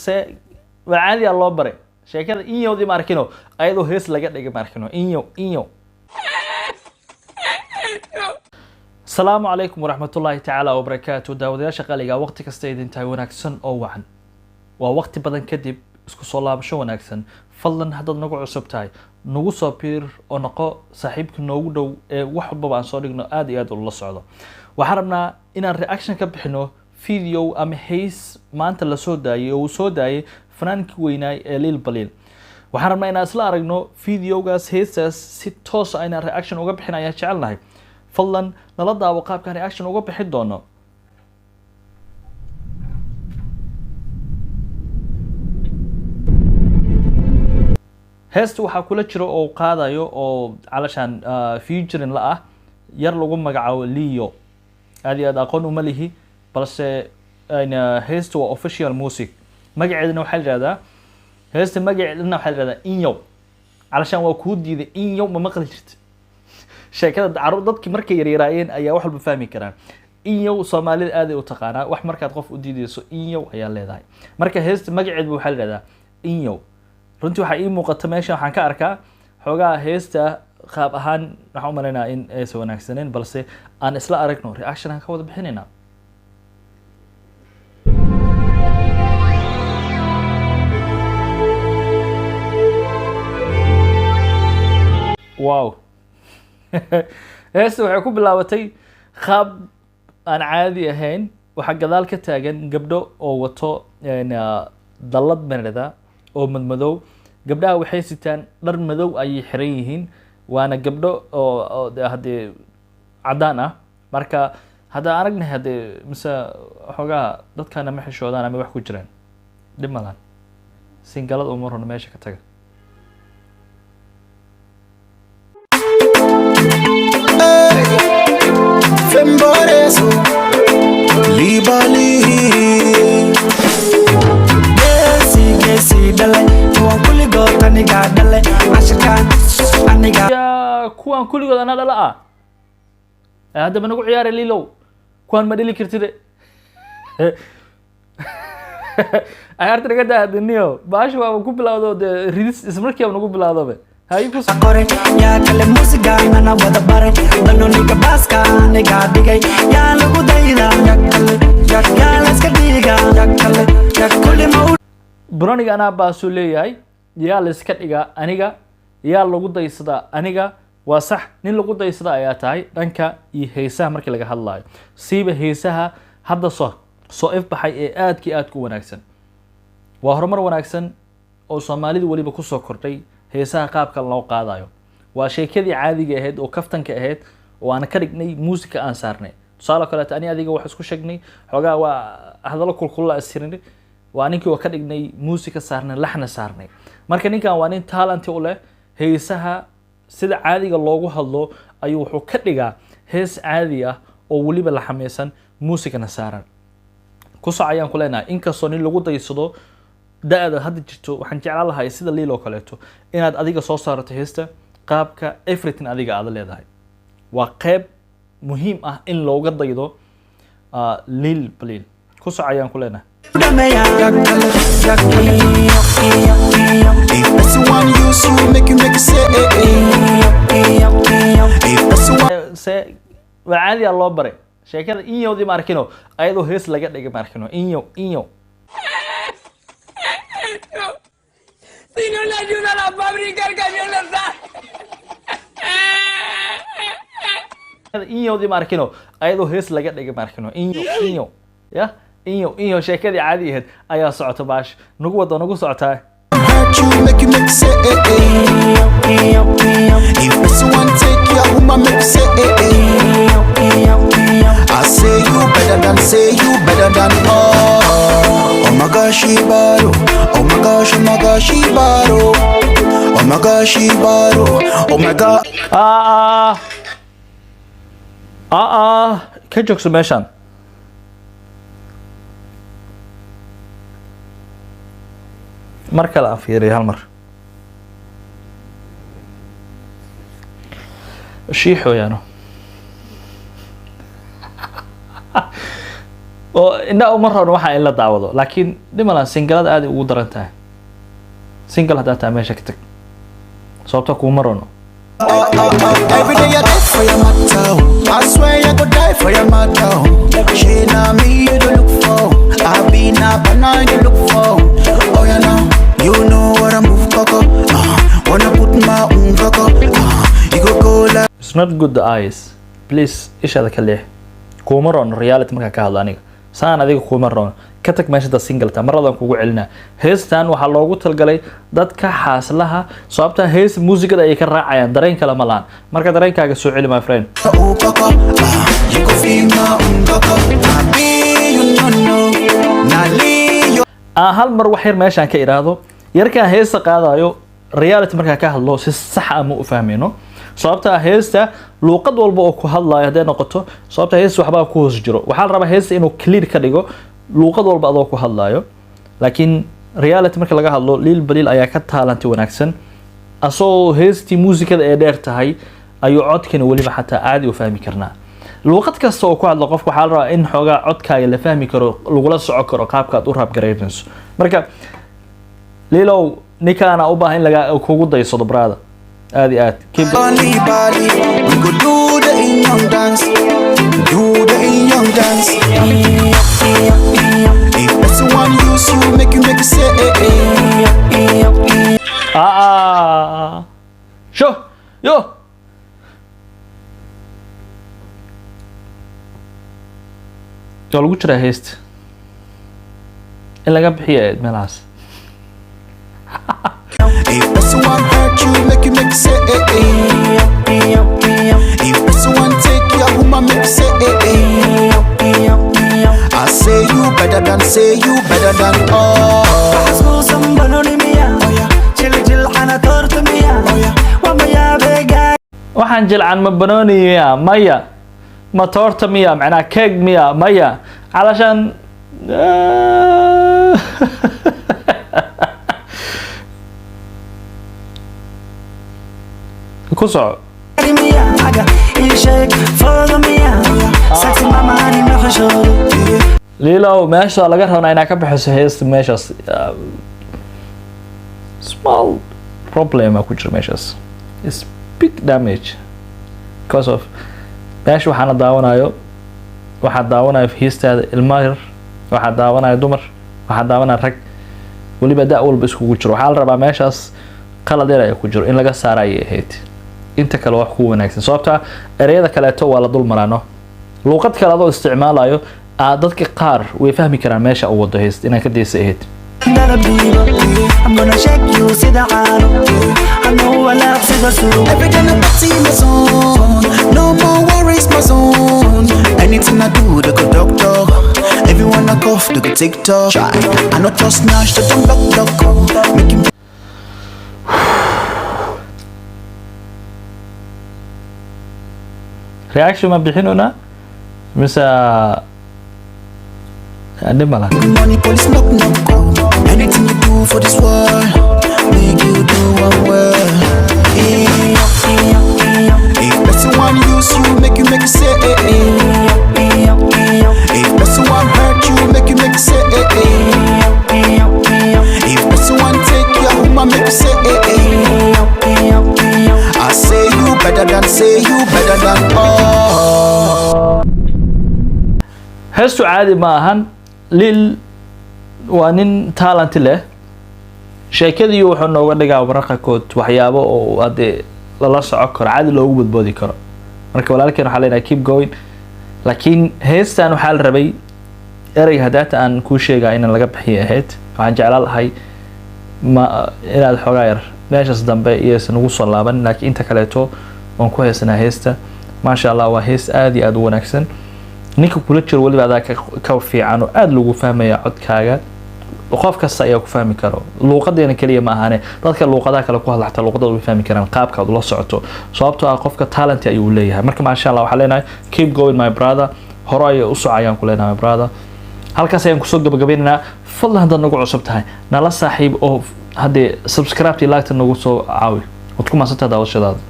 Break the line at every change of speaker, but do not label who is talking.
se وعادي الله بري sheekada inyo di markino ayadoo hees laga dhigay markino inyo Assalamu alaykum wa rahmatullahi ta'ala wa barakatuh daawadayaasha qaliga waqti kasta idin tahay wanaagsan oo wacan waa waqti badan kadib isku soo laabasho wanaagsan fadlan haddaad nagu cusub tahay nagu soo piir oo noqo saaxiibka noogu dhow ee wax walba aan soo dhigno aad iyo aad ula socdo waxaan rabnaa inaan reaction ka bixino video ama hees maanta la soo daayay oo soo daayay fanaankii weynaay ee Lil Balil waxaan rabnaa inaan isla aragno videogaas heestaas si toos ah inaan reaction uga bixinaya jecelnahay fadlan nala daawo qaabka reaction uga bixin doono heesta waxaa kula jiro oo qaadayo oo calashan featuring la ah yar lagu magacaabo Leo aad iyo aad aqoon uma lihi balse heesta waa official music magaceedana waxaa la yiraahdaa heesta magaceedana waxaa la yiraahdaa inyo calashan waa ku diiday inyo ma maqli jirtay sheekada dadkii markay yaryaraayeen ayaa wax walba fahmi karaan inyo Soomaalida aad ay u taqaanaa wax markaad qof u diidayso inyo ayaa leedahay marka heesta magaceedu waxaa la yiraahdaa inyo runtii waxa ii muuqata meesha waxaan ka arkaa xogaa heesta qaab ahaan waxaan u maleynayaa in ay soo wanaagsaneen balse aan isla aragno reaction aan ka wada bixinayna wow heesta waxay ku bilaabatay qaab aan caadi ahayn waxa gadaal ka taagan gabdho oo wato dallad meerada oo madmadow gabdhaha waxay sitaan dhar madow ay xiran yihiin waana gabdho oo hadee cadaan ah marka hada aragna hadee mise xogaa dadkana ma xishoodaan ama wax ku jiraan dib malan singalad oo marona meesha ka taga
Fembores Libali Gesi dale kuwan kuligood aniga dale ashkan aniga
ya kuwan kuligood ana dhala ah hadda ma nagu ciyaar Lilo kuwan ma dhili kartide ayarta naga daadiniyo baashu waa ku bilawdo ridis ismarkii nagu bilawdo hay ku
saqore ya kale musiga ana wada bare danoniga baska aniga digay ya lagu dayda ya kale iska diga ya kulli ma
broniga ana baasu leeyahay yaa la iska dhiga aniga yaa lagu daysada aniga waa sax nin lagu daysada ayaa tahay dhanka iyo heesaha markii laga hadlayo siiba heesaha hadda soo ifbaxay ee aad ku wanaagsan waa horumar wanaagsan oo Soomaalidu waliba ku soo kordhay heesaha qaabka loo qaadayo waa sheekadii caadiga ahayd oo kaftanka ahayd oo aan ka dhignay muusika aan saarnay tusaale kale ani adiga wax isku sheegnay xogaa waa hadallo kulkul la asirinay waa ninkii oo ka dhignay muusika saarnay laxna saarnay marka ninkan waa nin talent u leh heesaha sida caadiga loogu hadlo ayuu wuxuu ka dhigaa hees caadi ah oo waliba la xameysan muusikana saaran ku socayaan ku leenahay inkastoo nin lagu daysado daada hadda jirto waxaan jeclaan lahaa sida Lilo kaleeto inaad adiga soo saarto heesta qaabka everything adiga aad leedahay waa qayb muhiim ah in looga daydo Lil Balil ku socayaan ku leenahay وعادي الله بري sheekada inyo di markino ayadoo hees laga dhigay markino inyo
Si no le ayuda a la fábrica, el camión le está.
inyo di markino ayadoo hees laga dhigay markino inyo ya inyo sheekadii caadi ahayd ayaa socota baash nagu socotaa
you make say if someone take your woman make say I say you better than oh my gosh Ibaro oh my gosh Ibaro oh my gosh Ibaro oh my god
ka joogso meeshan mar kale aan fiiriyo hal mar shiixo yaano oo indha uma roon waxa in la daawado laakiin dhimalan singalada aad ugu daran tahay single hadaa taa meesha ka tag sababta kuma rono
Every day I die for your matter. I swear I go die for your matter. She na me you do look for. I been up and I you look for. Oh yeah now, you know what I'm move coco. Wanna put my own coco. You go like.
It's not good the eyes. Please ishada ka leex kuma rono reality marka ka hadlo aniga saan adiga kuma rono ka tag meesha da single ta maradan kugu celina heestan waxa loogu talgalay dadka xaaslaha sababta hees muusikada ay ka raacayaan dareen kala ma laan marka dareenkaaga soo celi my friend
You go feel my own coco. You know, Nali.
hal mar wax yar meeshan ka iraado yarka heesta qaadayo reality marka ka hadlo si sax ah ma u fahmeeno sababta heesta luqad walba oo ku hadlayo haday noqoto sababta heesta waxba ku hoos jiro waxa la rabaa heesta inuu clear ka dhigo luqad walba adoo ku hadlayo laakiin reality marka laga hadlo lil balil ayaa ka taalanti wanaagsan asoo heesti muusikada ee dheer tahay ayuu codkana waliba xataa aadi u fahmi karnaa luqad kasta oo ku hadlo qofku waxa la rabaa in xogaa codkaaga la fahmi karo lagula soco karo qaabka aad u rap gareynayso marka lilow ninkaana u baahan in laga kugu daysado brada aad iyo aad keep
Bali, Bali, we go do the young dance, do the young dance. If that's the one use you, make you say,
sho yo waa lagu jiraa heesta in laga bixiyo meelahaas
if that's the one hurt you, make you say, if that's the one take your woman, make you say, I say you better than all.
waxaan jilcan ma banooniya maya ma toorta miya macnaa keeg miya maya calashaan ku soco liilow meesha laga rabnaa inaa ka bixiso heesta meeshaas small problem ku jira meeshaas is big damage because of meesha waxaana daawanayo heestaada ilma yar waxaa daawanayo dumar waxaa daawanaya rag waliba da walba iskugu jiro waxaa la rabaa meeshaas qalad yar ayaa ku jiro in laga saara ayay ahayd inta kale wax ku wanaagsan sababta ereyada kaleeto waa la dul maraano luuqad kale adoo isticmaalayo dadka qaar way fahmi karaan meesha uu wado heest inaan ka deysa ahayd
I'm gonna check you, see the aro. I know I love see the soul.
Every day I see my zone, no more worries my zone. Anything I do, they go doctor. Everyone I cough, they go TikTok. I not just snatch, they don't lock. Make him.
reaction ma bixinuna mise animala
Money, police, knock. Anything you do for this world, make you do one well. If that's the one use you, make you say. If that's the one hurt you, make you say. If that's the one take your woman, make you say. I say you better than all.
heestu caadi ma ahan lil waa nin talent leh sheekadii wuxuu nooga dhigaa wararka kood waxyaabo oo ade lala soco karo caadi loogu badboodi karo marka walaalkeen waxa leenahay keep going laakiin heestan waxa la rabay erey hadaata aan ku sheegaa in laga bixiyo ahayd waxaan jeclaan lahay ma inaad xogaa yar meeshaas dambe iyo nagu soo laaban laakiin inta kaleeto waan ku heesanaa heesta maasha Allah waa hees aad iyo aad u wanaagsan ninka kula jiro waliba adaa ka fiican oo aad lagu fahmaya codkaaga qof kasta ayaa ku fahmi karo luuqadeena kaliya ma ahane dadka luuqadaha kale ku hadla xataa luuqadooda way fahmi karaan qaabka aad ula socoto sababtoo ah qofka talent ayuu leeyahay marka maasha Allah waxa leenahay keep going my brother hore ay u socayaan ku leenahay my brother halkaas ayaan kusoo gabagabeynaa fadlan haddaad nagu cusub tahay nala saaxiib oo haddee subscribe iyo like nagu soo caawi waad ku maasantahay daawashadaada